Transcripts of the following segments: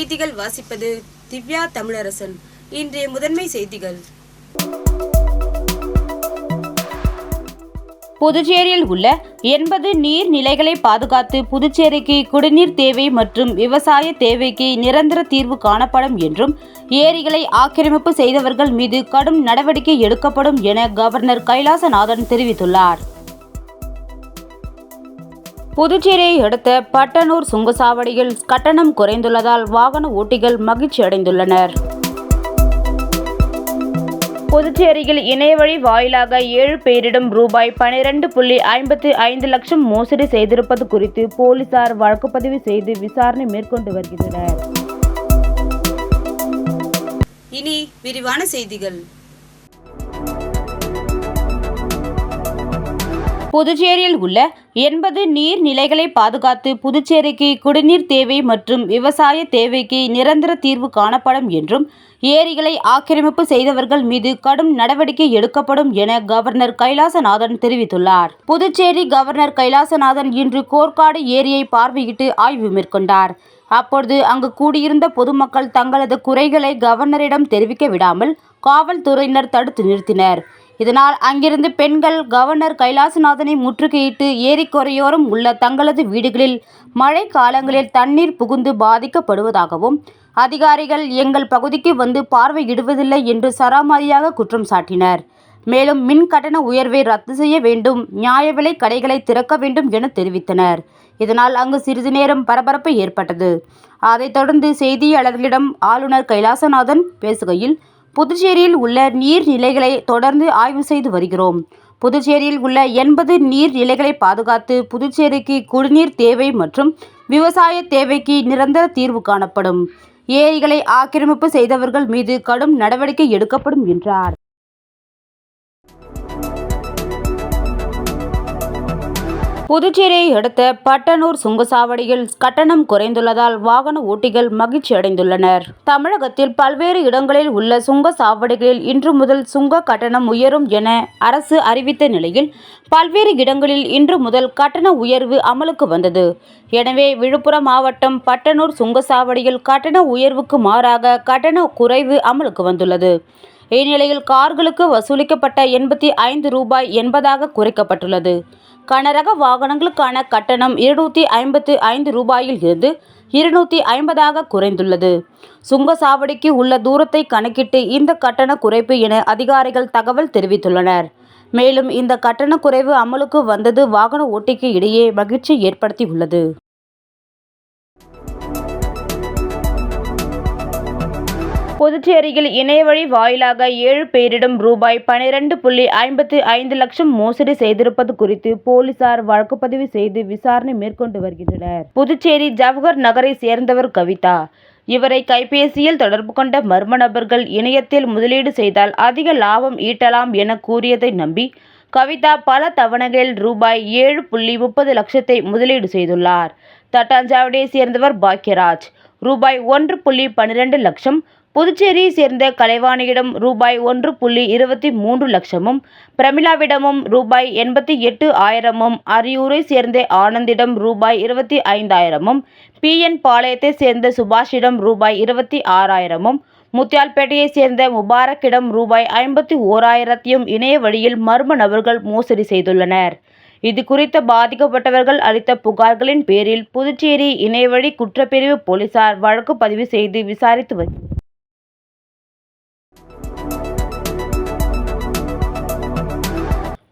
செய்திகள் வாசிப்பது திவ்யா தமிழரசன். இன்றைய முதன்மை செய்திகள். புதுச்சேரியில் உள்ள 80 நீர்நிலைகளை பாதுகாத்து புதுச்சேரிக்கு குடிநீர் தேவை மற்றும் விவசாய தேவைக்கு நிரந்தர தீர்வு காணப்படும் என்றும் ஏரிகளை ஆக்கிரமிப்பு செய்தவர்கள் மீது கடும் நடவடிக்கை எடுக்கப்படும் என கவர்னர் கைலாசநாதன் தெரிவித்துள்ளார். புதுச்சேரியை அடுத்த பட்டனூர் சுங்கச்சாவடியில் கட்டணம் குறைந்துள்ளதால் வாகன ஓட்டிகள் மகிழ்ச்சி அடைந்துள்ளனர். புதுச்சேரியில் இணையவழி வாயிலாக 7 பேரிடம் ரூபாய் 12.55 லட்சம் மோசடி செய்திருப்பது குறித்து போலீசார் வழக்கு பதிவு செய்து விசாரணை மேற்கொண்டு வருகின்றனர். இனி விரிவான செய்திகள். புதுச்சேரியில் உள்ள 80 நீர்நிலைகளை பாதுகாத்து புதுச்சேரிக்கு குடிநீர் தேவை மற்றும் விவசாய தேவைக்கு நிரந்தர தீர்வு காணப்படும் என்றும் ஏரிகளை ஆக்கிரமிப்பு செய்தவர்கள் மீது கடும் நடவடிக்கை எடுக்கப்படும் என கவர்னர் கைலாசநாதன் தெரிவித்துள்ளார். புதுச்சேரி கவர்னர் கைலாசநாதன் இன்று கோர்க்காடு ஏரியை பார்வையிட்டு ஆய்வு மேற்கொண்டார். அப்பொழுது அங்கு கூடியிருந்த பொதுமக்கள் தங்களது குறைகளை கவர்னரிடம் தெரிவிக்க விடாமல் காவல்துறையினர் தடுத்து நிறுத்தினர். இதனால் அங்கிருந்து பெண்கள் கவர்னர் கைலாசநாதனை முற்றுகையிட்டு ஏரிக்கரையோரம் உள்ள தங்களது வீடுகளில் மழை காலங்களில் தண்ணீர் புகுந்து பாதிக்கப்படுவதாகவும் அதிகாரிகள் எங்கள் பகுதிக்கு வந்து பார்வையிடுவதில்லை என்று சராமாரியாக குற்றம் சாட்டினர். மேலும் மின் கட்டண உயர்வை ரத்து செய்ய வேண்டும், நியாய விலை கடைகளை திறக்க வேண்டும் என தெரிவித்தனர். இதனால் அங்கு சிறிது நேரம் பரபரப்பு ஏற்பட்டது. அதைத் தொடர்ந்து செய்தியாளர்களிடம் ஆளுநர் கைலாசநாதன் பேசுகையில், புதுச்சேரியில் உள்ள நீர்நிலைகளை தொடர்ந்து ஆய்வு செய்து வருகிறோம். புதுச்சேரியில் உள்ள 80 நீர்நிலைகளை பாதுகாத்து புதுச்சேரிக்கு குடிநீர் தேவை மற்றும் விவசாய தேவைக்கு நிரந்தர தீர்வு காணப்படும். ஏரிகளை ஆக்கிரமிப்பு செய்தவர்கள் மீது கடும் நடவடிக்கை எடுக்கப்படும் என்றார். புதுச்சேரியை அடுத்த பட்டனூர் சுங்கச்சாவடியில் கட்டணம் குறைந்துள்ளதால் வாகன ஓட்டிகள் மகிழ்ச்சி அடைந்துள்ளனர். தமிழகத்தில் பல்வேறு இடங்களில் உள்ள சுங்கச்சாவடிகளில் இன்று முதல் சுங்க கட்டணம் உயரும் என அரசு அறிவித்த நிலையில் பல்வேறு இடங்களில் இன்று முதல் கட்டண உயர்வு அமலுக்கு வந்தது. எனவே விழுப்புரம் மாவட்டம் பட்டனூர் சுங்கச்சாவடியில் கட்டண உயர்வுக்கு மாறாக கட்டண குறைவு அமலுக்கு வந்துள்ளது. இந்நிலையில் கார்களுக்கு வசூலிக்கப்பட்ட 85 ரூபாய் 80ஆக குறைக்கப்பட்டுள்ளது. கனரக வாகனங்களுக்கான கட்டணம் 255 ரூபாயில் இருந்து 250ஆக குறைந்துள்ளது. சுங்கச்சாவடிக்கு உள்ள தூரத்தை கணக்கிட்டு இந்த கட்டண குறைப்பு என அதிகாரிகள் தகவல் தெரிவித்துள்ளனர். மேலும் இந்த கட்டண குறைவு அமலுக்கு வந்தது வாகன ஓட்டிக்கு இடையே மகிழ்ச்சி ஏற்படுத்தியுள்ளது. புதுச்சேரியில் இணையவழி வாயிலாக 7 பேரிடம் ரூபாய் 12.55 லட்சம் மோசடி செய்திருப்பது குறித்து போலீசார் வழக்கு பதிவு செய்து விசாரணை மேற்கொண்டு வருகின்றனர். புதுச்சேரி ஜவஹர் நகரை சேர்ந்தவர் கவிதா. இவரை கைபேசியில் தொடர்பு கொண்ட மர்ம நபர்கள் இணையத்தில் முதலீடு செய்தால் அதிக லாபம் ஈட்டலாம் என கூறியதை நம்பி கவிதா பல தவணைகளில் ரூபாய் 7.30 லட்சத்தை முதலீடு செய்துள்ளார். தட்டாஞ்சாவடியை சேர்ந்தவர் பாக்யராஜ் ரூபாய் 1.12 லட்சம், புதுச்சேரியை சேர்ந்த கலைவாணியிடம் ரூபாய் 1.23 லட்சமும், பிரமிளாவிடமும் ரூபாய் 88,000, அரியூரை சேர்ந்த ஆனந்திடம் ரூபாய் 25,000, PN பாளையத்தை சேர்ந்த சுபாஷிடம் ரூபாய் 26,000, முத்தியால்பேட்டையை சேர்ந்த முபாரக்கிடம் ரூபாய் 51,000 இணைய வழியில் மர்ம நபர்கள் மோசடி செய்துள்ளனர். இது குறித்த பாதிக்கப்பட்டவர்கள் அளித்த புகார்களின் பேரில் புதுச்சேரி இணையவழி குற்றப்பிரிவு போலீசார் வழக்கு பதிவு செய்து விசாரித்து வருகின்றனர்.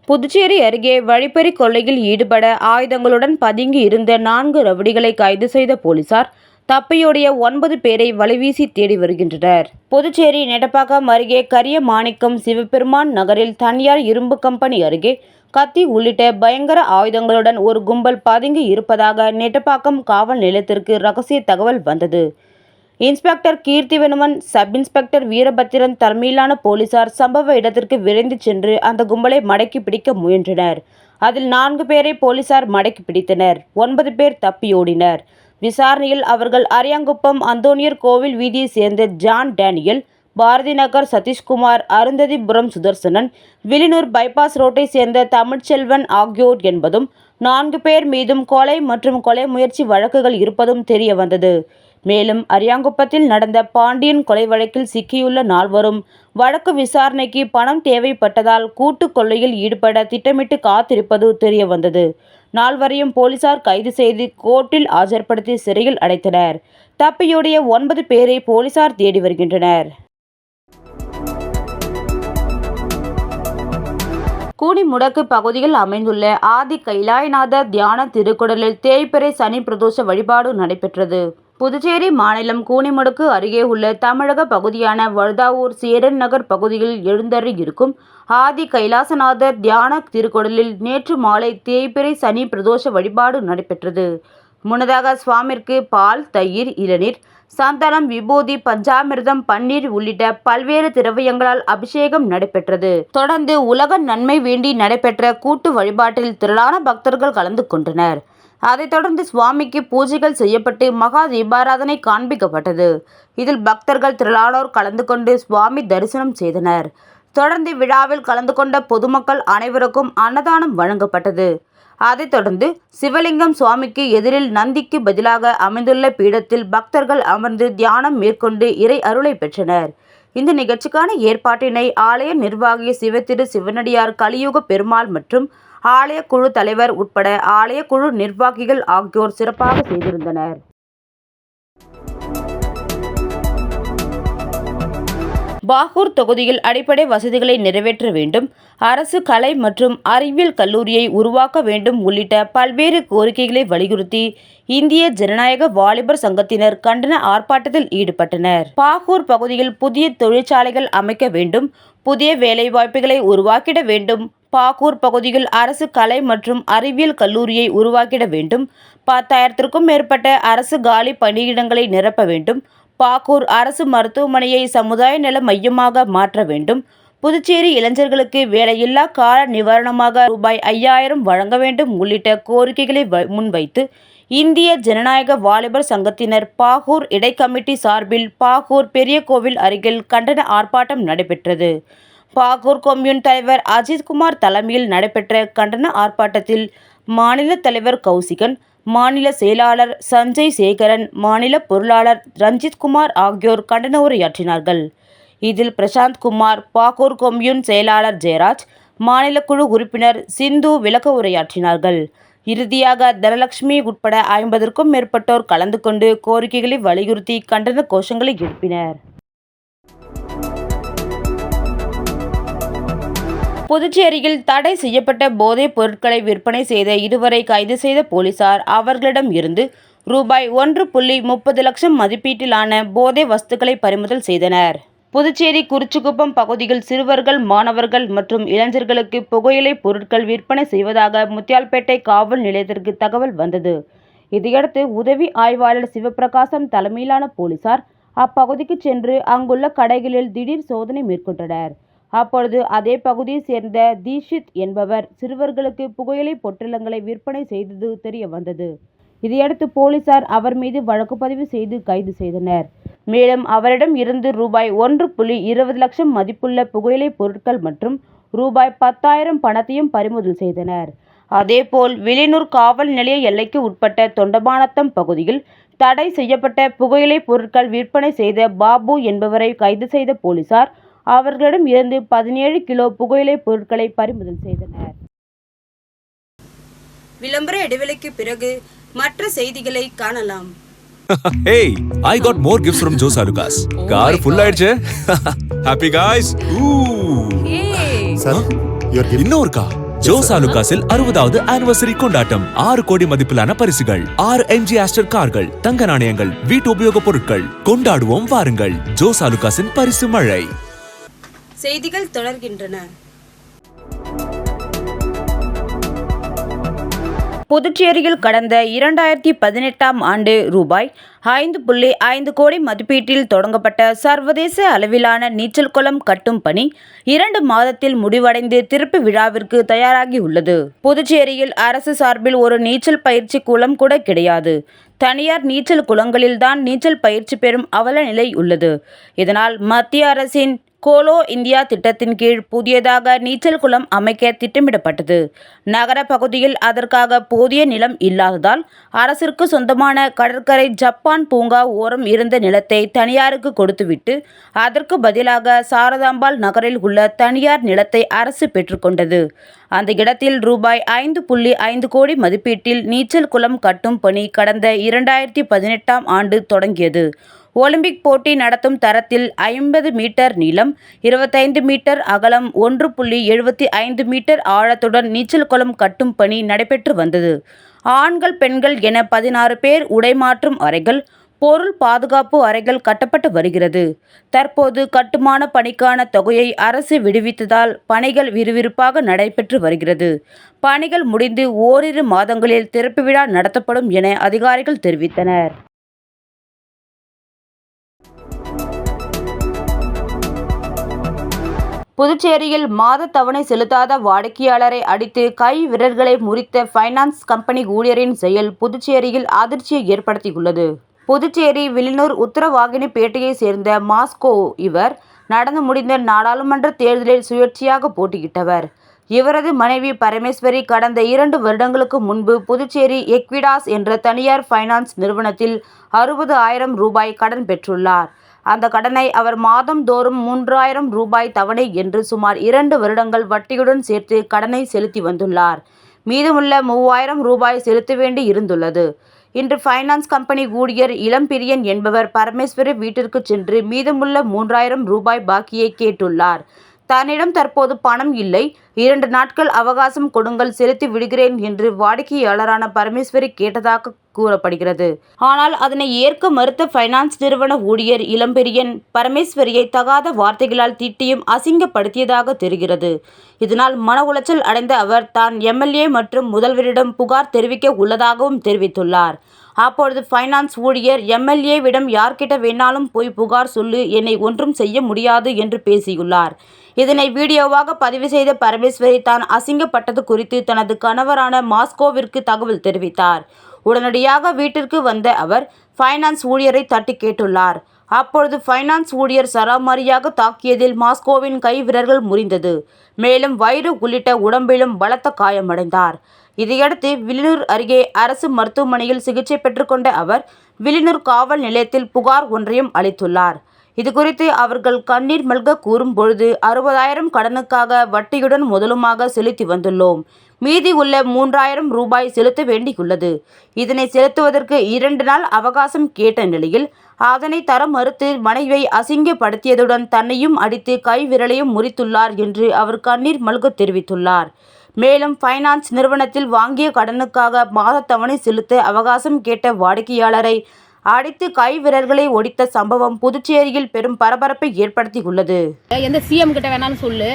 புதுச்சேரி அருகே வழிப்பறி கொள்ளையில் ஈடுபட ஆயுதங்களுடன் பதுங்கி இருந்த 4 ரவுடிகளை கைது செய்த போலீசார் தப்பியோடிய 9 பேரை வலைவீசி தேடி வருகின்றனர். புதுச்சேரி நெட்டப்பாக்கம் அருகே கரியமாணிக்கம் சிவபெருமான் நகரில் தனியார் இரும்பு கம்பெனி அருகே கத்தி உள்ளிட்ட பயங்கர ஆயுதங்களுடன் ஒரு கும்பல் பதுங்கி இருப்பதாக நெட்டப்பாக்கம் காவல் நிலையத்திற்கு ரகசிய தகவல் வந்தது. இன்ஸ்பெக்டர் கீர்த்திவனுமன், சப் இன்ஸ்பெக்டர் வீரபத்திரன் தலைமையிலான போலீசார் சம்பவ இடத்திற்கு விரைந்து சென்று அந்த கும்பலை மடக்கி பிடிக்க முயன்றனர். அதில் 4 பேரை போலீசார் மடக்கி பிடித்தனர். 9 பேர் தப்பியோடினர். விசாரணையில் அவர்கள் அரியாங்குப்பம் அந்தோனியர் கோவில் வீதியை சேர்ந்த John Daniel, Bharathi Nagar Satishkumar, Arundhathipuram Sudarsanan, Villianur bypass ரோட்டை சேர்ந்த தமிழ்ச்செல்வன் ஆகியோர் என்பதும் 4 பேர் மீதும் கொலை மற்றும் கொலை முயற்சி வழக்குகள் இருப்பதும் தெரிய வந்தது. மேலும் அரியாங்குப்பத்தில் நடந்த பாண்டியன் கொலை வழக்கில் சிக்கியுள்ள நால்வரும் வழக்கு விசாரணைக்கு பணம் தேவைப்பட்டதால் கூட்டு கொள்ளையில் ஈடுபட திட்டமிட்டு காத்திருப்பது தெரியவந்தது. நால்வரையும் போலீசார் கைது செய்து கோர்ட்டில் ஆஜர்படுத்தி சிறையில் அடைத்தனர். தப்பியோடிய 9 பேரை போலீசார் தேடி வருகின்றனர். கூனிமுடக்கு பகுதியில் அமைந்துள்ள ஆதி கைலாயநாதர் தியான திருக்குடலில் தேய்பிறை சனி பிரதோஷ வழிபாடு நடைபெற்றது. புதுச்சேரி மாநிலம் கூனிமுடக்கு அருகே உள்ள தமிழக பகுதியான வழுதாவூர் சேரன் நகர் பகுதியில் எழுந்தருளி இருக்கும் ஆதி கைலாசநாதர் தியான திருக்குடலில் நேற்று மாலை தேய்பிறை சனி பிரதோஷ வழிபாடு நடைபெற்றது. முன்னதாக சுவாமிற்கு பால், தயிர், இளநீர், சந்தனம், விபூதி, பஞ்சாமிர்தம், பன்னீர் உள்ளிட்ட பல்வேறு திரவியங்களால் அபிஷேகம் நடைபெற்றது. தொடர்ந்து உலக நன்மை வேண்டி நடைபெற்ற கூட்டு வழிபாட்டில் திரளான பக்தர்கள் கலந்து கொண்டனர். அதைத் தொடர்ந்து சுவாமிக்கு பூஜைகள் செய்யப்பட்டு மகா தீபாராதனை காண்பிக்கப்பட்டது. இதில் பக்தர்கள் திரளானோர் கலந்து கொண்டு சுவாமி தரிசனம் செய்தனர். தொடர்ந்து விழாவில் கலந்து கொண்ட பொதுமக்கள் அனைவருக்கும் அன்னதானம் வழங்கப்பட்டது. அதைத் தொடர்ந்து சிவலிங்கம் சுவாமிக்கு எதிரில் நந்திக்கு பதிலாக அமைந்துள்ள பீடத்தில் பக்தர்கள் அமர்ந்து தியானம் மேற்கொண்டு இறை அருளை பெற்றனர். இந்த நிகழ்ச்சிக்கான ஏற்பாட்டினை ஆலய நிர்வாகி சிவத்திரு சிவனடியார் கலியுக பெருமாள் மற்றும் ஆலய குழு தலைவர் உட்பட ஆலய குழு நிர்வாகிகள் ஆகியோர் சிறப்பாக செய்திருந்தனர். பாகூர் தொகுதியில் அடிப்படை வசதிகளை நிறைவேற்ற வேண்டும், அரசு கலை மற்றும் அறிவியல் கல்லூரியை உருவாக்க வேண்டும் உள்ளிட்ட பல்வேறு கோரிக்கைகளை வலியுறுத்தி இந்திய ஜனநாயக வாலிபர் சங்கத்தினர் கண்டன ஆர்ப்பாட்டத்தில் ஈடுபட்டனர். பாகூர் பகுதியில் புதிய தொழிற்சாலைகள் அமைக்க வேண்டும், புதிய வேலைவாய்ப்புகளை உருவாக்கிட வேண்டும், பாகூர் பகுதியில் அரசு கலை மற்றும் அறிவியல் கல்லூரியை உருவாக்கிட வேண்டும், 10,000க்கும் மேற்பட்ட அரசு காலி பணியிடங்களை நிரப்ப வேண்டும், பாகூர் அரசு மருத்துவமனையை சமுதாய நல மையமாக மாற்ற வேண்டும், புதுச்சேரி இளைஞர்களுக்கு வேலையில்லா கால நிவாரணமாக ரூபாய் 5,000 வழங்க வேண்டும் உள்ளிட்ட கோரிக்கைகளை முன்வைத்து இந்திய ஜனநாயக வாலிபர் சங்கத்தினர் பாகூர் இடைக்கமிட்டி சார்பில் பாகூர் பெரிய கோவில் அருகில் கண்டன ஆர்ப்பாட்டம் நடைபெற்றது. பாகூர் கொம்யூன் தலைவர் அஜித்குமார் தலைமையில் நடைபெற்ற கண்டன ஆர்ப்பாட்டத்தில் மாநில தலைவர் கௌசிகன், மாநில செயலாளர் சஞ்சய் சேகரன், மாநில பொருளாளர் ரஞ்சித்குமார் ஆகியோர் கண்டன உரையாற்றினார்கள். இதில் பிரசாந்த் குமார், பாகூர் கொம்யூன் செயலாளர் ஜெயராஜ், மாநில குழு உறுப்பினர் சிந்து விளக்க உரையாற்றினார்கள். இறுதியாக தனலட்சுமி உட்பட 50க்கும் மேற்பட்டோர் கலந்து கொண்டு கோரிக்கைகளை வலியுறுத்தி கண்டன கோஷங்களை எழுப்பினர். புதுச்சேரியில் தடை செய்யப்பட்ட போதைப் பொருட்களை விற்பனை செய்த 2வரை கைது செய்த போலீசார் அவர்களிடம் இருந்து ரூபாய் 1.30 லட்சம் மதிப்பீட்டிலான போதை வஸ்துக்களை பறிமுதல் செய்தனர். புதுச்சேரி குறிச்சிக்குப்பம் பகுதியில் சிறுவர்கள், மாணவர்கள் மற்றும் இளைஞர்களுக்கு புகையிலை பொருட்கள் விற்பனை செய்வதாக முத்தியால்பேட்டை காவல் நிலையத்திற்கு தகவல் வந்தது. இதையடுத்து உதவி ஆய்வாளர் சிவபிரகாசம் தலைமையிலான போலீசார் அப்பகுதிக்கு சென்று அங்குள்ள கடைகளில் திடீர் சோதனை மேற்கொண்டனர். அப்பொழுது அதே பகுதியை சேர்ந்த தீஷித் என்பவர் சிறுவர்களுக்கு புகையிலை பொட்டலங்களை விற்பனை செய்தது தெரிய வந்தது. இதையடுத்து போலீசார் அவர் மீது வழக்கு பதிவு செய்து கைது செய்தனர். மேலும் அவரிடம் இருந்து ரூபாய் 1.20 லட்சம் மதிப்புள்ள புகையிலை பொருட்கள் மற்றும் ரூபாய் 10,000 பணத்தையும் பறிமுதல் செய்தனர். அதேபோல் வில்லியனூர் காவல் நிலைய எல்லைக்கு உட்பட்ட தொண்டமானத்தம் பகுதியில் தடை செய்யப்பட்ட புகையிலை பொருட்கள் விற்பனை செய்த பாபு என்பவரை கைது செய்த போலீசார் அவர்களிடம் இருந்து 17 கிலோ புகையிலை பொருட்களை பறிமுதல் செய்தனர். விளம்பர இடைவெளிக்கு பிறகு மற்ற செய்திகளை காணலாம். Hey, I got more gifts from Joe Salukas. Car full ஆயிடுச்சு. Happy guys. Sir, your gift. இன்னொரு கா ஜோ சாலுகாஸில் 60வது ஆனிவர்சரி கொண்டாட்டம். 6 கோடி மதிப்பிலான பரிசுகள், 6 MG ஆஸ்டர் கார்கள், தங்க நாணயங்கள், வீட்டு உபயோகப் பொருட்கள். கொண்டாடுவோம் வாருங்கள். ஜோ சாலுகாஸின் பரிசு மழை. செய்திகள் தொடர்கின்றன. புதுச்சேரியில் கடந்த 2018ஆம் ஆண்டு ரூபாய் 5.5 கோடி மதிப்பீட்டில் தொடங்கப்பட்ட சர்வதேச அளவிலான நீச்சல் குளம் கட்டும் பணி 2 மாதத்தில் முடிவடைந்து திறப்பு விழாவிற்கு தயாராகியுள்ளது. புதுச்சேரியில் அரசு சார்பில் ஒரு நீச்சல் பயிற்சி குளம் கூட கிடையாது. தனியார் நீச்சல் குளங்களில்தான் நீச்சல் பயிற்சி பெறும் அவல நிலை உள்ளது. இதனால் மத்திய அரசின் கோலோ இந்தியா திட்டத்தின் கீழ் புதியதாக நீச்சல் குளம் அமைக்க திட்டமிடப்பட்டது. நகர பகுதியில் அதற்காக போதிய நிலம் இல்லாததால் அரசிற்கு சொந்தமான கடற்கரை ஜப்பான் பூங்கா ஓரம் இருந்த நிலத்தை தனியாருக்கு கொடுத்துவிட்டு அதற்கு பதிலாக சாரதாம்பாள் நகரில் உள்ள தனியார் நிலத்தை அரசு பெற்றுக்கொண்டது. அந்த இடத்தில் ரூபாய் 5.5 கோடி மதிப்பீட்டில் நீச்சல் குளம் கட்டும் பணி கடந்த 2018ஆம் ஆண்டு தொடங்கியது. ஒலிம்பிக் போட்டி நடத்தும் தரத்தில் 50 மீட்டர் நீளம், 25 மீட்டர் அகலம், 1.75 மீட்டர் ஆழத்துடன் நீச்சல் குளம் கட்டும் பணி நடைபெற்று வந்தது. ஆண்கள், பெண்கள் என 16 பேர் உடைமாற்றும் அறைகள், பொருள் பாதுகாப்பு அறைகள் கட்டப்பட்டு வருகிறது. தற்போது கட்டுமான பணிக்கான தொகையை அரசு விடுவித்ததால் பணிகள் விறுவிறுப்பாக நடைபெற்று வருகிறது. பணிகள் முடிந்து ஓரிரு மாதங்களில் திறப்பு விழா நடத்தப்படும் என அதிகாரிகள் தெரிவித்தனர். புதுச்சேரியில் மாத தவணை செலுத்தாத வாடிக்கையாளரை அடித்து கை விரல்களை முறித்த பைனான்ஸ் கம்பெனி ஊழியரின் செயல் புதுச்சேரியில் அதிர்ச்சியை ஏற்படுத்தியுள்ளது. புதுச்சேரி வில்லியனூர் உத்தரவாகினிப்பேட்டையை சேர்ந்த மாஸ்கோ இவர் நடந்து முடிந்த நாடாளுமன்ற தேர்தலில் சுயேட்சையாக போட்டியிட்டவர். இவரது மனைவி பரமேஸ்வரி கடந்த 2 வருடங்களுக்கு முன்பு புதுச்சேரி எக்விடாஸ் என்ற தனியார் பைனான்ஸ் நிறுவனத்தில் 60,000 ரூபாய் கடன் பெற்றுள்ளார். அந்த கடனை அவர் மாதந்தோறும் 3,000 ரூபாய் தவணை என்று சுமார் 2 வருடங்கள் வட்டியுடன் சேர்த்து கடனை செலுத்தி வந்துள்ளார். மீதமுள்ள 3,000 ரூபாய் செலுத்த வேண்டி இருந்துள்ளது. இன்று பைனான்ஸ் கம்பெனி ஊழியர் இளம்பிரியன் என்பவர் பரமேஸ்வரி வீட்டிற்கு சென்று மீதமுள்ள 3,000 ரூபாய் பாக்கியை கேட்டுள்ளார். தன்னிடம் தற்போது பணம் இல்லை, 2 நாட்கள் அவகாசம் கொடுங்கள், செலுத்தி விடுகிறேன் என்று வாடிக்கையாளரான பரமேஸ்வரி கேட்டதாக கூறப்படுகிறது. ஆனால் அதனை ஏற்க மறுத்த பைனான்ஸ் நிறுவன ஊழியர் இளம்பெரியன் பரமேஸ்வரியை தகாத வார்த்தைகளால் திட்டியும் அசிங்கப்படுத்தியதாக தெரிகிறது. இதனால் மன உளைச்சல் அடைந்த அவர் தான் எம்எல்ஏ மற்றும் முதல்வரிடம் புகார் தெரிவிக்க உள்ளதாகவும் தெரிவித்துள்ளார். அப்பொழுது பைனான்ஸ் ஊழியர், எம்எல்ஏவிடம் யார்கிட்ட வேணாலும் போய் புகார் சொல்லு, என்னை ஒன்றும் செய்ய முடியாது என்று பேசியுள்ளார். இதனை வீடியோவாக பதிவு செய்த பரமேஸ்வரி தான் அசிங்கப்பட்டது குறித்து தனது கணவரான மாஸ்கோவிற்கு தகவல் தெரிவித்தார். உடனடியாக வீட்டிற்கு வந்த அவர் பைனான்ஸ் ஊழியரை தட்டி கேட்டுள்ளார். அப்பொழுது பைனான்ஸ் ஊழியர் சராமாரியாக தாக்கியதில் மாஸ்கோவின் கை விரல்கள் முறிந்தது. மேலும் வயிறு உள்ளிட்ட உடம்பிலும் பலத்த காயமடைந்தார். இதையடுத்து வில்லியனூர் அருகே அரசு மருத்துவமனையில் சிகிச்சை பெற்றுக்கொண்ட அவர் வில்லியனூர் காவல் நிலையத்தில் புகார் ஒன்றையும் அளித்துள்ளார். இதுகுறித்து அவர்கள் கண்ணீர் மல்க கூறும் பொழுது 60,000 கடனுக்காக வட்டியுடன் முதலுமாக செலுத்தி வந்துள்ளோம். மீதி உள்ள 3,000 ரூபாய் செலுத்த வேண்டியுள்ளது. இதனை செலுத்துவதற்கு 2 நாள் அவகாசம் கேட்ட நிலையில் அதனை தர மறுத்து மனைவியை அசிங்கப்படுத்தியதுடன் தன்னையும் அடித்து கை விரலையும் முறித்துள்ளார் என்று அவர் கண்ணீர் மல்க தெரிவித்துள்ளார். மேலும் பைனான்ஸ் நிறுவனத்தில் வாங்கிய கடனுக்காக மாத தவணை செலுத்த அவகாசம் கேட்ட வாடிக்கையாளரை அடித்து கை விரல்களை ஒடித்த சம்பவம் புதுச்சேரியில் பெரும் பரபரப்பை ஏற்படுத்தியுள்ளது. எந்த சிஎம் கிட்ட வேணாலும் சொல்லு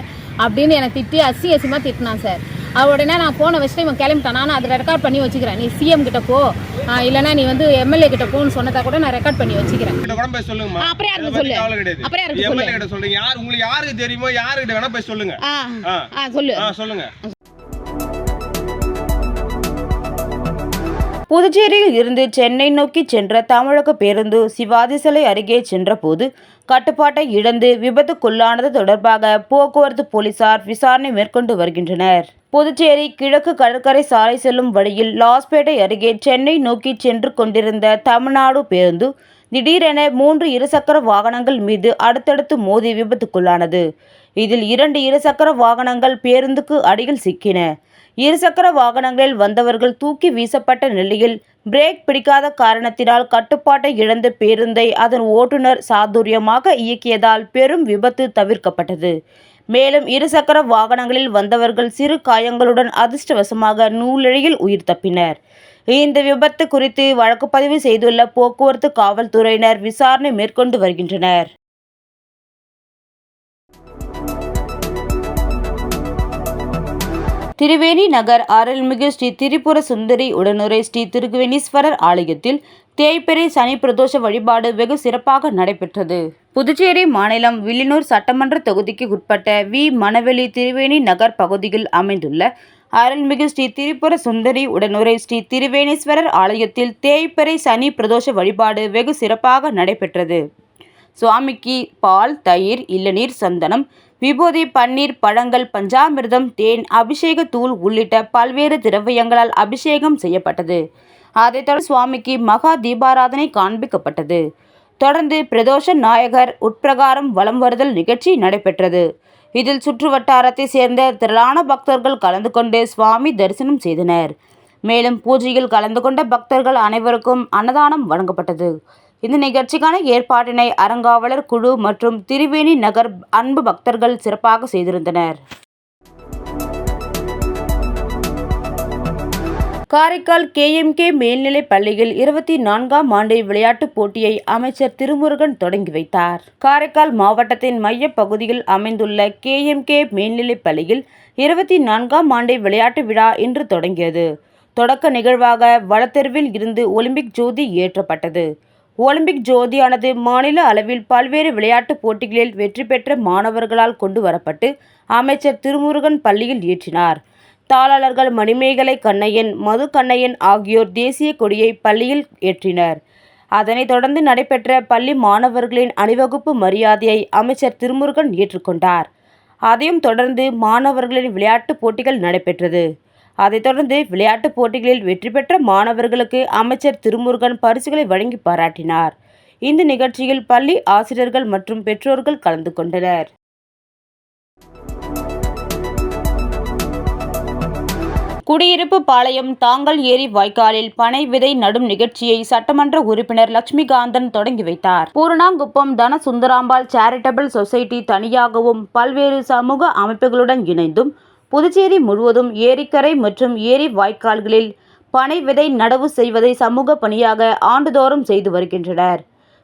அப்படின்னு என்னை திட்டி அசிங்கமாக திட்டினான் சார். உடனே நான் ஃபோனை வச்சுட்டு இவன் கிளம்பிட்டான். நான் அதை ரெக்கார்ட் பண்ணி வச்சுக்கிறேன். நீ சிஎம் கிட்ட போ, இல்லைன்னா நீ வந்து எம்எல்ஏ கிட்ட போன்னு சொன்னதா கூட நான் ரெக்கார்ட் பண்ணி வச்சுக்கிறேன். அப்புறம் யாருக்கு சொல்லு, அப்புறம் யாருக்கு சொல்லு, உங்களுக்கு யாருக்கு தெரியுமோ யாருக்கிட்ட வேணா போய் சொல்லுங்க. சொல்லுங்க. புதுச்சேரியில் இருந்து சென்னை நோக்கி சென்ற தமிழக பேருந்து சிவாஜி சிலை அருகே சென்றபோது கட்டுப்பாட்டை இழந்து விபத்துக்குள்ளானது தொடர்பாக போக்குவரத்து போலீசார் விசாரணை மேற்கொண்டு வருகின்றனர். புதுச்சேரி கிழக்கு கடற்கரை சாலை செல்லும் வழியில் லாஸ்பேட்டை அருகே சென்னை நோக்கி சென்று கொண்டிருந்த தமிழ்நாடு பேருந்து திடீரென 3 இருசக்கர வாகனங்கள் மீது அடுத்தடுத்து மோதி விபத்துக்குள்ளானது. இதில் 2 இருசக்கர வாகனங்கள் பேருந்துக்கு அடியில் சிக்கின. இருசக்கர வாகனங்களில் வந்தவர்கள் தூக்கி வீசப்பட்ட நிலையில் பிரேக் பிடிக்காத காரணத்தினால் கட்டுப்பாட்டை இழந்த பேருந்தை அதன் ஓட்டுநர் சாதுரியமாக இயக்கியதால் பெரும் விபத்து தவிர்க்கப்பட்டது. மேலும் இருசக்கர வாகனங்களில் வந்தவர்கள் சிறு காயங்களுடன் அதிர்ஷ்டவசமாக நூலிழையில் உயிர் தப்பினர். இந்த விபத்து குறித்து வழக்கு பதிவு செய்துள்ள போக்குவரத்து காவல்துறையினர் விசாரணை மேற்கொண்டு வருகின்றனர். திரிவேணி நகர் அருள்மிகு ஸ்ரீ திரிபுர சுந்தரி உடனுரை ஸ்ரீ திருவேணீஸ்வரர் ஆலயத்தில் தேய்பிறை சனி பிரதோஷ வழிபாடு வெகு சிறப்பாக நடைபெற்றது. புதுச்சேரி மாநிலம் வில்லியனூர் சட்டமன்ற தொகுதிக்கு உட்பட்ட வி. மணவெளி திரிவேணி நகர் பகுதியில் அமைந்துள்ள அருள்மிகு ஸ்ரீ திரிபுர சுந்தரி உடனுரை ஸ்ரீ திருவேணீஸ்வரர் ஆலயத்தில் தேய்பிறை சனி பிரதோஷ வழிபாடு வெகு சிறப்பாக நடைபெற்றது. சுவாமிக்கு பால், தயிர், இளநீர், சந்தனம், விபூதி, பன்னீர், பழங்கள், பஞ்சாமிர்தம், தேன், அபிஷேக தூள் உள்ளிட்ட பல்வேறு திரவியங்களால் அபிஷேகம் செய்யப்பட்டது. அதைத் தொடர்ந்து சுவாமிக்கு மகா தீபாராதனை காண்பிக்கப்பட்டது. தொடர்ந்து பிரதோஷ நாயகர் உட்பிரகாரம் வலம் வருதல் நிகழ்ச்சி நடைபெற்றது. இதில் சுற்று வட்டாரத்தை சேர்ந்த திரளான பக்தர்கள் கலந்து கொண்டு சுவாமி தரிசனம் செய்தனர். மேலும் பூஜையில் கலந்து கொண்ட பக்தர்கள் அனைவருக்கும் அன்னதானம் வழங்கப்பட்டது. இந்த நிகழ்ச்சிக்கான ஏற்பாட்டினை அறங்காவலர் குழு மற்றும் திரிவேணி நகர் அன்பு பக்தர்கள் சிறப்பாக செய்திருந்தனர். காரைக்கால் KMK மேல்நிலைப் பள்ளியில் 24ஆம் ஆண்டு விளையாட்டுப் போட்டியை அமைச்சர் திருமுருகன் தொடங்கி வைத்தார். காரைக்கால் மாவட்டத்தின் மைய பகுதியில் அமைந்துள்ள KMK மேல்நிலைப் பள்ளியில் 24ஆம் ஆண்டு விளையாட்டு விழா இன்று தொடங்கியது. தொடக்க நிகழ்வாக வடதெருவில் இருந்து ஒலிம்பிக் ஜோதி ஏற்றப்பட்டது. ஒலிம்பிக் ஜோதியானது மாநில அளவில் பல்வேறு விளையாட்டுப் போட்டிகளில் வெற்றி பெற்ற மாணவர்களால் கொண்டு வரப்பட்டு அமைச்சர் திருமுருகன் பள்ளியில் ஏற்றினார். தாளாளர்கள் மணிமேகலை கண்ணையன், மது கண்ணையன் ஆகியோர் தேசிய கொடியை பள்ளியில் ஏற்றினர். அதனைத் தொடர்ந்து நடைபெற்ற பள்ளி மாணவர்களின் அணிவகுப்பு மரியாதையை அமைச்சர் திருமுருகன் ஏற்றுக்கொண்டார். அதையும் தொடர்ந்து மாணவர்களின் விளையாட்டுப் போட்டிகள் நடைபெற்றது. அதைத் தொடர்ந்து விளையாட்டுப் போட்டிகளில் வெற்றி பெற்ற மாணவர்களுக்கு அமைச்சர் திருமுருகன் பரிசுகளை வழங்கி பாராட்டினார். இந்த நிகழ்ச்சியில் பள்ளி ஆசிரியர்கள் மற்றும் பெற்றோர்கள் கலந்து கொண்டனர். குடியிருப்பு பாளையம் தாங்கல் ஏரி வாய்க்காலில் பனை விதை நடும் நிகழ்ச்சியை சட்டமன்ற உறுப்பினர் லட்சுமிகாந்தன் தொடங்கி வைத்தார். பூரணாங்குப்பம் தனசுந்தராம்பாள் சேரிட்டபிள் சொசைட்டி தனியாகவும் பல்வேறு சமூக அமைப்புகளுடன் இணைந்தும் புதுச்சேரி முழுவதும் ஏரிக்கரை மற்றும் ஏரி வாய்க்கால்களில் பனை விதை நடவு செய்வதை சமூக பணியாக ஆண்டுதோறும் செய்து வருகின்றனர்.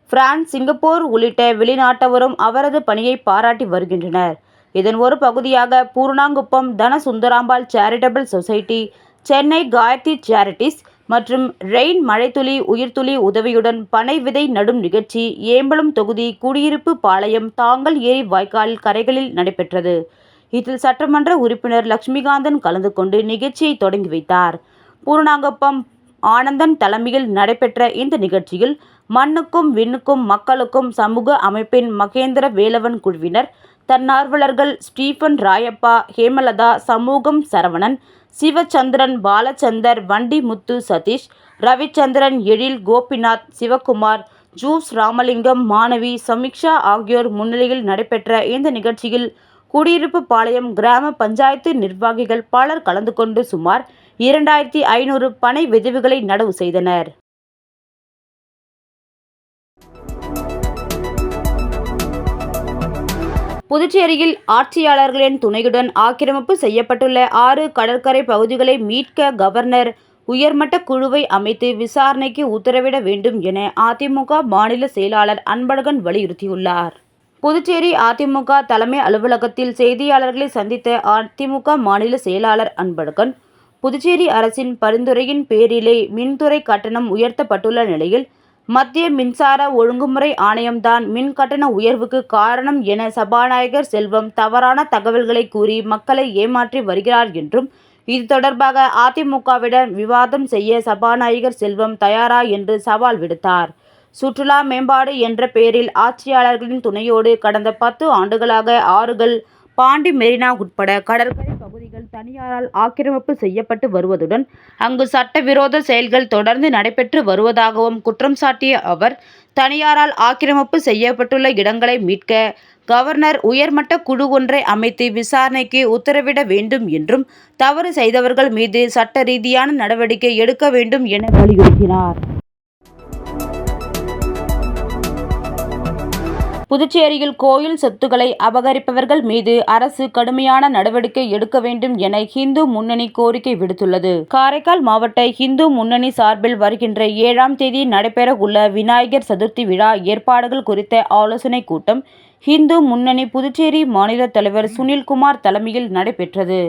பிரான்ஸ், சிங்கப்பூர் உள்ளிட்ட வெளிநாட்டவரும் அவரது பணியை பாராட்டி வருகின்றனர். இதன் ஒரு பகுதியாக Puranankuppam Dhanasundarambal charitable society, Chennai Gayathri charities மற்றும் ரெயின் மழைத்துளி உயிர்த்துளி உதவியுடன் பனை விதை நடும் நிகழ்ச்சி ஏம்பலம் தொகுதி குடியிருப்பு பாளையம் தாங்கல் ஏரி வாய்க்கால் கரைகளில் நடைபெற்றது. இதில் சட்டமன்ற உறுப்பினர் லட்சுமிகாந்தன் கலந்து கொண்டு நிகழ்ச்சியை தொடங்கி வைத்தார். பூரணாங்குப்பம் ஆனந்தன் தலைமையில் நடைபெற்ற இந்த நிகழ்ச்சியில் மண்ணுக்கும் விண்ணுக்கும் மக்களுக்கும் சமூக அமைப்பின் மகேந்திர வேலவன் குழுவினர், தன்னார்வலர்கள் ஸ்டீபன் ராயப்பா, ஹேமலதா, சமூகம் சரவணன், சிவச்சந்திரன், பாலச்சந்தர், வண்டி முத்து சதீஷ், ரவிச்சந்திரன், எழில், கோபிநாத், சிவகுமார், ஜூஸ் ராமலிங்கம், மாணவி சமீக்ஷா ஆகியோர் முன்னிலையில் நடைபெற்ற இந்த நிகழ்ச்சியில் குடியிருப்பு பாளையம் கிராம பஞ்சாயத்து நிர்வாகிகள் பலர் கலந்து கொண்டு சுமார் 2500 பனை விதைகளை நடவு செய்தனர். புதுச்சேரியில் ஆட்சியாளர்களின் துணையுடன் ஆக்கிரமிப்பு செய்யப்பட்டுள்ள 6 கடற்கரை பகுதிகளை மீட்க கவர்னர் உயர்மட்ட குழுவை அமைத்து விசாரணைக்கு உத்தரவிட வேண்டும் என அதிமுக மாநில செயலாளர் அன்பழகன் வலியுறுத்தியுள்ளார். புதுச்சேரி அதிமுக தலைமை அலுவலகத்தில் செய்தியாளர்களை சந்தித்த அதிமுக மாநில செயலாளர் அன்பழகன், புதுச்சேரி அரசின் பரிந்துரையின் பேரிலே மின்துறை கட்டணம் உயர்த்தப்பட்டுள்ள நிலையில் மத்திய மின்சார ஒழுங்குமுறை ஆணையம்தான் மின் கட்டண உயர்வுக்கு காரணம் என சபாநாயகர் செல்வம் தவறான தகவல்களை கூறி மக்களை ஏமாற்றி வருகிறார் என்றும், இது தொடர்பாக அதிமுகவிடம் விவாதம் செய்ய சபாநாயகர் செல்வம் தயாரா என்று சவால் விடுத்தார். சுற்றுலா மேம்பாடு என்ற பெயரில் ஆட்சியாளர்களின் துணையோடு கடந்த 10 ஆண்டுகளாக ஆறுகள், பாண்டி மெரினா உட்பட கடற்கரை பகுதிகள் தனியாரால் ஆக்கிரமிப்பு செய்யப்பட்டு வருவதுடன் அங்கு சட்டவிரோத செயல்கள் தொடர்ந்து நடைபெற்று வருவதாகவும் குற்றம் சாட்டிய அவர், தனியாரால் ஆக்கிரமிப்பு செய்யப்பட்டுள்ள இடங்களை மீட்க கவர்னர் உயர்மட்ட குழு ஒன்றை அமைத்து விசாரணைக்கு உத்தரவிட வேண்டும் என்றும், தவறு செய்தவர்கள் மீது சட்ட ரீதியான நடவடிக்கை எடுக்க வேண்டும் என வலியுறுத்தினார். புதுச்சேரியில் கோயில் சொத்துக்களை அபகரிப்பவர்கள் மீது அரசு கடுமையான நடவடிக்கை எடுக்க வேண்டும் என இந்து முன்னணி கோரிக்கை விடுத்துள்ளது. காரைக்கால் மாவட்ட இந்து முன்னணி சார்பில் வருகின்ற 7ஆம் தேதி நடைபெற உள்ள விநாயகர் சதுர்த்தி விழா ஏற்பாடுகள் குறித்த ஆலோசனைக் கூட்டம் இந்து முன்னணி புதுச்சேரி மாநில தலைவர் சுனில்குமார் தலைமையில் நடைபெற்றது.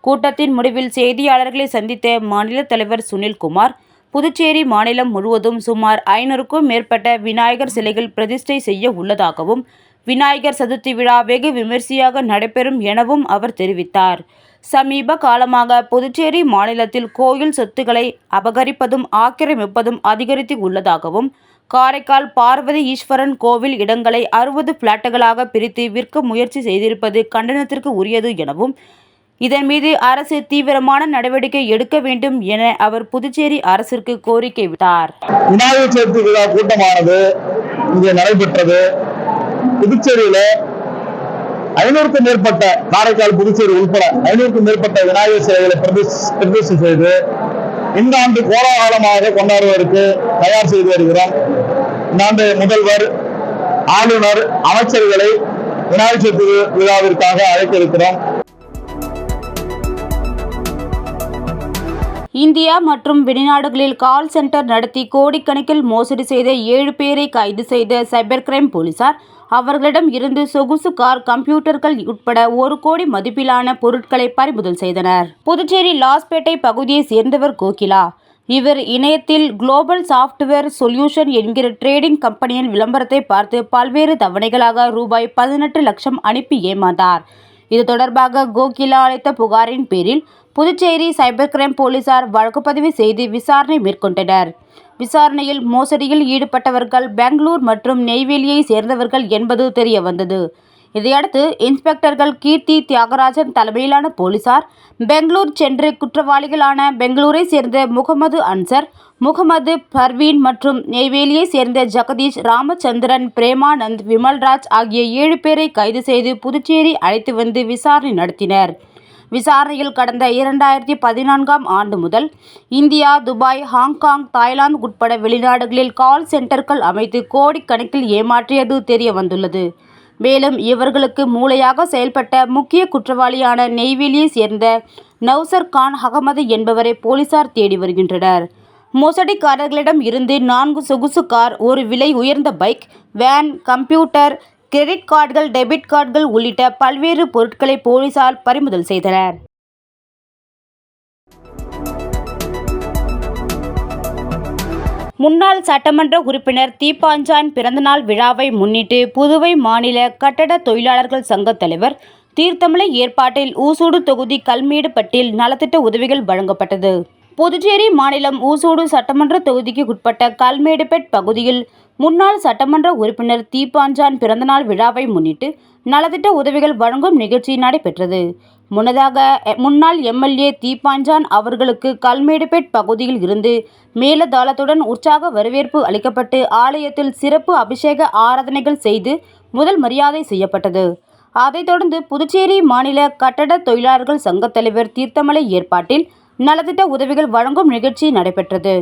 கூட்டத்தின் முடிவில் செய்தியாளர்களை சந்தித்த மாநில தலைவர் சுனில்குமார், புதுச்சேரி மாநிலம் முழுவதும் சுமார் 500க்கும் மேற்பட்ட விநாயகர் சிலைகள் பிரதிஷ்டை செய்ய உள்ளதாகவும், விநாயகர் சதுர்த்தி விழா வெகு விமரிசையாக நடைபெறும் எனவும் அவர் தெரிவித்தார். சமீப காலமாக புதுச்சேரி மாநிலத்தில் கோயில் சொத்துக்களை அபகரிப்பதும் ஆக்கிரமிப்பதும் அதிகரித்து உள்ளதாகவும், காரைக்கால் பார்வதி ஈஸ்வரன் கோவில் இடங்களை 60 பிளாட்டுகளாக பிரித்து விற்க முயற்சி செய்திருப்பது கண்டனத்திற்கு உரியது எனவும் இதன் மீது அரசு தீவிரமான நடவடிக்கை எடுக்க வேண்டும் என அவர் புதுச்சேரி அரசிற்கு கோரிக்கை விட்டார். விநாயகர் சதுர்த்தி விழா கூட்டமானது இங்கே நடைபெற்றது. புதுச்சேரியில 500க்கும் மேற்பட்ட, காரைக்கால் புதுச்சேரி உட்பட 500க்கும் மேற்பட்ட விநாயகர் சிலைகளை பிரதிஷ்டை செய்து இந்த ஆண்டு கோலாகலமாக கொண்டாடுவதற்கு தயார் செய்து வருகிறோம். இந்த ஆண்டு முதல்வர், ஆளுநர், அமைச்சர்களை விநாயகர் சதுர்த்தி விழாவிற்காக அழைக்க இருக்கிறோம். இந்தியா மற்றும் வெளிநாடுகளில் கால் சென்டர் நடத்தி கோடிக்கணக்கில் மோசடி செய்த 7 பேரை கைது செய்த சைபர் கிரைம் போலீசார் அவர்களிடம் இருந்து சொகுசு கார், கம்ப்யூட்டர்கள் உட்பட 1 கோடி மதிப்பிலான பொருட்களை பறிமுதல் செய்தனர். புதுச்சேரி லாஸ்பேட்டை பகுதியை சேர்ந்தவர் கோகிலா. இவர் இணையத்தில் குளோபல் சாப்ட்வேர் சொல்யூஷன் என்கிற ட்ரேடிங் கம்பெனியின் விளம்பரத்தை பார்த்து பல்வேறு தவணைகளாக ரூபாய் 18 லட்சம் அனுப்பி ஏமாந்தார். இது தொடர்பாக கோகிலா அளித்த புகாரின் பேரில் புதுச்சேரி சைபர் கிரைம் போலீசார் வழக்கு பதிவு செய்து விசாரணை மேற்கொண்டனர். விசாரணையில் மோசடியில் ஈடுபட்டவர்கள் பெங்களூர் மற்றும் நெய்வேலியை சேர்ந்தவர்கள் என்பது தெரிய வந்தது. இதையடுத்து இன்ஸ்பெக்டர்கள் கீர்த்தி தியாகராஜன் தலைமையிலான போலீசார் பெங்களூர் சென்று குற்றவாளிகளான பெங்களூரை சேர்ந்த முகமது அன்சர், முகமது பர்வீன் மற்றும் நெய்வேலியை சேர்ந்த ஜெகதீஷ், ராமச்சந்திரன், பிரேமானந்த், விமல்ராஜ் ஆகிய 7 பேரை கைது செய்து புதுச்சேரி அழைத்து வந்து விசாரணை நடத்தினர். விசாரணையில் கடந்த 2014ஆம் ஆண்டு முதல் இந்தியா, துபாய், ஹாங்காங், தாய்லாந்து உட்பட வெளிநாடுகளில் கால் சென்டர்கள் அமைத்து கோடிக்கணக்கில் ஏமாற்றியது தெரிய வந்துள்ளது. மேலும் இவர்களுக்கு மூளையாக செயல்பட்ட முக்கிய குற்றவாளியான நெய்வேலியை சேர்ந்த நௌசர் கான் அகமது என்பவரை போலீசார் தேடி வருகின்றனர். மோசடிக்காரர்களிடம் இருந்து 4 சொகுசு கார், 1 விலை உயர்ந்த பைக், வேன், கம்ப்யூட்டர், கிரெடிட் கார்டுகள், டெபிட் கார்டுகள் உள்ளிட்ட பல்வேறு பொருட்களை போலீசார் பறிமுதல் செய்தனர். முன்னாள் சட்டமன்ற உறுப்பினர் தீப்பாஞ்சான் பிறந்தநாள் விழாவை முன்னிட்டு புதுவை மாநில கட்டட தொழிலாளர்கள் சங்க தலைவர் தீர்த்தமலை ஏற்பாட்டில் ஊசூடு தொகுதி கல்மேடுபட்டில் நலத்திட்ட உதவிகள் வழங்கப்பட்டது. புதுச்சேரி மாநிலம் ஊசூடு சட்டமன்ற தொகுதிக்கு உட்பட்ட கல்மேடுபெட் பகுதியில் முன்னாள் சட்டமன்ற உறுப்பினர் தீப்பாஞ்சான் பிறந்தநாள் விழாவை முன்னிட்டு நலத்திட்ட உதவிகள் வழங்கும் நிகழ்ச்சி நடைபெற்றது. முன்னதாக முன்னாள் எம்எல்ஏ தீப்பாஞ்சான் அவர்களுக்கு கல்மேடுபேட் பகுதியில் இருந்து மேலதாளத்துடன் உற்சாக வரவேற்பு அளிக்கப்பட்டு ஆலயத்தில் சிறப்பு அபிஷேக ஆராதனைகள் செய்து முதல் மரியாதை செய்யப்பட்டது. அதைத் தொடர்ந்து புதுச்சேரி மாநில கட்டட தொழிலாளர்கள் சங்க தலைவர் தீர்த்தமலை ஏற்பாட்டில் நலத்திட்ட உதவிகள் வழங்கும் நிகழ்ச்சி நடைபெற்றது.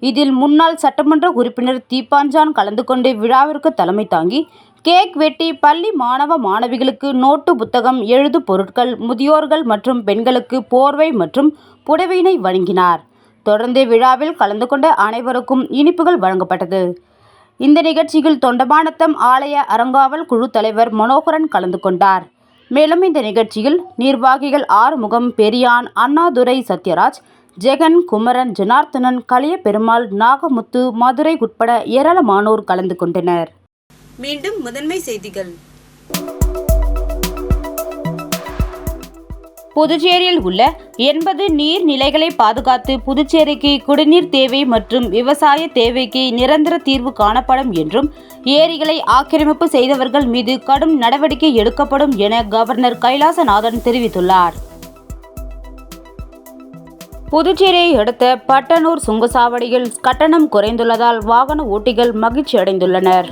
இதில் முன்னாள் சட்டமன்ற உறுப்பினர் தீப்பாஞ்சான் கலந்து கொண்டு விழாவிற்கு தலைமை தாங்கி கேக் வெட்டி பள்ளி மாணவ மாணவிகளுக்கு நோட்டு புத்தகம், எழுது பொருட்கள், முதியோர்கள் மற்றும் பெண்களுக்கு போர்வை மற்றும் புடவையினை வழங்கினார். தொடர்ந்து விழாவில் கலந்து கொண்ட அனைவருக்கும் இனிப்புகள் வழங்கப்பட்டது. இந்த நிகழ்ச்சியில் தொண்டமாநத்தம் ஆலய அறங்காவல் குழு தலைவர் மனோகரன் கலந்து கொண்டார். மேலும் இந்த நிகழ்ச்சியில் நிர்வாகிகள் ஆறுமுகம், பெரியான், அண்ணாதுரை, சத்யராஜ், ஜெகன், குமரன், ஜனார்த்தனன், கலிய பெருமாள், நாகமுத்து, மதுரை உட்பட ஏராளமானோர் கலந்து கொண்டனர். மீண்டும் முதன்மை செய்திகள். புதுச்சேரியில் உள்ள 80 நீர்நிலைகளை பாதுகாத்து புதுச்சேரிக்கு குடிநீர் தேவை மற்றும் விவசாய தேவைக்கு நிரந்தர தீர்வு காணப்படும் என்றும் ஏரிகளை ஆக்கிரமிப்பு செய்தவர்கள் மீது கடும் நடவடிக்கை எடுக்கப்படும் என கவர்னர் கைலாசநாதன் தெரிவித்துள்ளார். புதுச்சேரியை அடுத்த பட்டனூர் சுங்கச்சாவடியில் கட்டணம் குறைந்துள்ளதால் வாகன ஓட்டிகள் மகிழ்ச்சி அடைந்துள்ளனர்.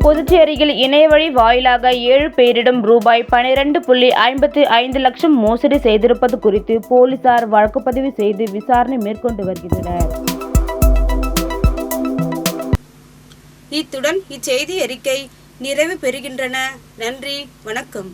புதுச்சேரியில் இணையவழி வாயிலாக 7 பேரிடம் ரூபாய் 12.55 லட்சம் மோசடி செய்திருப்பது குறித்து போலீசார் வழக்கு பதிவு செய்து விசாரணை மேற்கொண்டு வருகின்றனர். இத்துடன் இச்செய்தி அறிக்கை நிறைவு பெறுகின்றன. நன்றி, வணக்கம்.